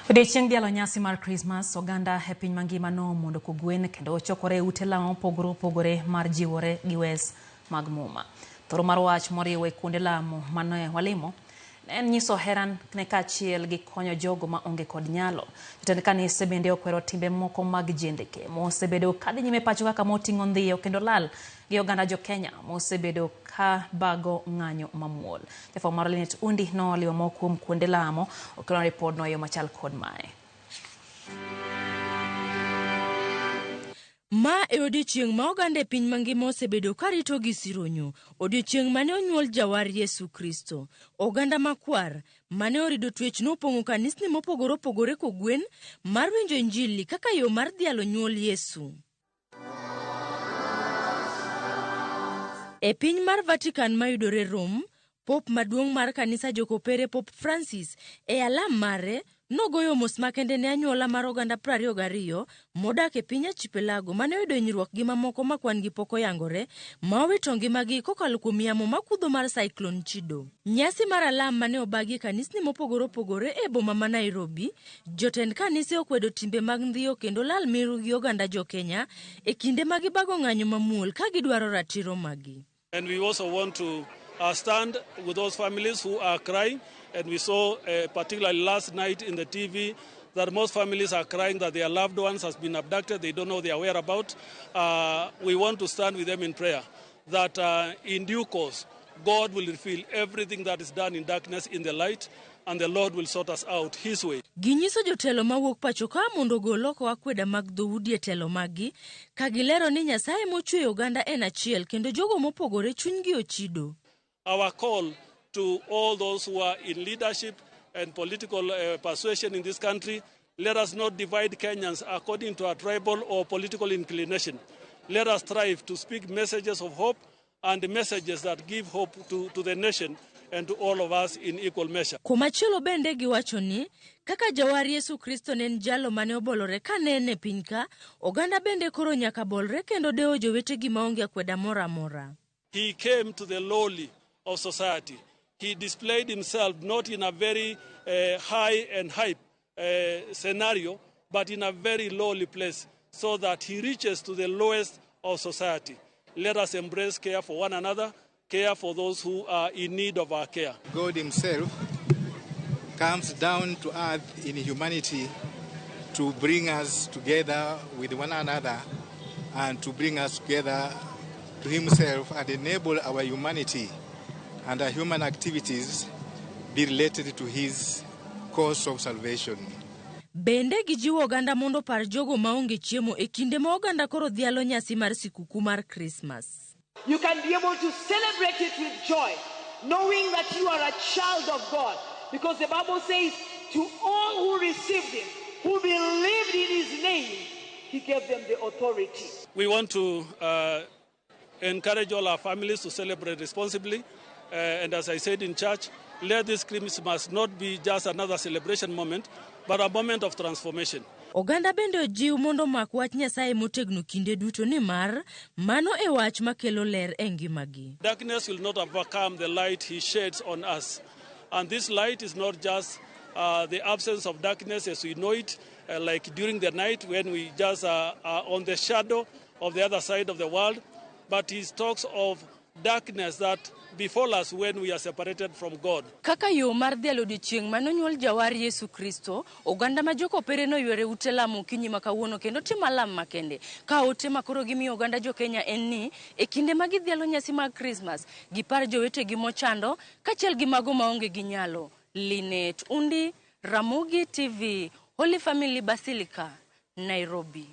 Odiechieng' dhialo nyasi mar Christmas, oganda e piny mangima mondo kogwen kendo chokore ute lamo pogore mar jiwore gi wes mag muma. Thoro mar wach moriwo e kuonde lamo mane walimo en nyiso heran ne kaachiel gi konyo jogo ma onge kod nyalo. Jotend kanise bende okwero timbe moko mag jendeke mosebedo kadhi nyime pacho kaka moting'o ndhiyo kendo lal gi oganda Jo-Kenya mosebedo ka bago ng'anyo mamuol. Jafwambo mar Linet Undi noliwo moko kuom kuonde lamo okelo ripodno yo machal kod mae. Ma e odiechieng' ma oganda e piny mangima osebedo ka rito gi sironyo, odiechieng' mane onyuol jawar Yesu Kristo. Oganda makwar mane orido twech nopong'o kanisni mopogore opogore kogwen mar winjo injili kaka yo mar dhialo nyuol Yesu. E piny mar Vatican mayudore Rome, Pop maduong' mar kanisa jokopere Pop Francis e alam mare nogoyo mos makende ne anyuola mar oganda 22 modak e piny Archipelago mane oyudo hinyruok gi mamoko makwan gi pok oyangore ma owito ngimagi kokalo kuom yamo makudho mar Cyclone Chido. Nyasi mar alam mane obagi kanisni mopogore opogore e boma ma Nairobi, jotend kanise okwedo timbe mag ndhiyo kendo lal miru gi oganda Jo-Kenya e kinde ma gibago ng'anyo mamuol ka gidwaro ratiro magi. And we also want to stand with those families who are crying. And we saw, particularly last night in the TV, that most families are crying that their loved ones has been abducted. They don't know their whereabouts. We want to stand with them in prayer that in due course, God will reveal everything that is done in darkness in the light, and the Lord will sort us out His way. Ginyiso jotelo mawuok pacho ka mondo gol oko akweda mag dhoudi e telo magi, ka gilero ni Nyasaye mochweyo oganda en achiel kendo jogo mopogore chunygi ochido. Our call to all those who are in leadership and political persuasion in this country, let us not divide Kenyans according to our tribal or political inclination. Let us strive to speak messages of hope and messages that give hope to the nation and to all of us in equal measure. Kumachielo bende giwacho ni kaka jawar Yesu Kristo nen jalo mane obolore ka nene piny ka, oganda bende koro nyaka bolre kendo dewo jowetegi maonge akweda mora mora. He came to the lowly of society. He displayed himself not in a very high and hype scenario, but in a very lowly place, so that he reaches to the lowest of society. Let us embrace care for one another, care for those who are in need of our care. God himself comes down to earth in humanity to bring us together with one another and to bring us together to himself and enable our humanity and our human activities be related to his cause of salvation. Bende gijiwo oganda mondo par jogo maonge chiemo e kinde ma oganda koro dhialo nyasi mar sikuku mar Christmas. You can be able to celebrate it with joy, knowing that you are a child of God, because the Bible says, to all who received him, who believed in his name, he gave them the authority. We want to encourage all our families to celebrate responsibly. And as I said in church, let this Christmas not be just another celebration moment, but a moment of transformation. Oganda bende ojiw mondo mak wach Nyasaye motegno kinde duto ni mar mano e wach makelo ler e ngimagi. Darkness will not overcome the light he sheds on us. And this light is not just the absence of darkness as we know it, like during the night when we just are on the shadow of the other side of the world, but he talks of darkness that befall us when we are separated from God. Kaka yo mar dhialo odiechieng' mane onyuol jawar Yesu Kristo, oganda ma jokopere noywere ute lamo kinyi ma kawuono kendo timo alam makende. Ka ote makoro gimiyo oganda Jo-Kenya en ni e kinde ma gidhialo nyasi mag Christmas, gipar jowetegi mochando kaachiel gi mago maonge gi nyalo. Linet Undi, Ramogi TV, Holy Family Basilica, Nairobi.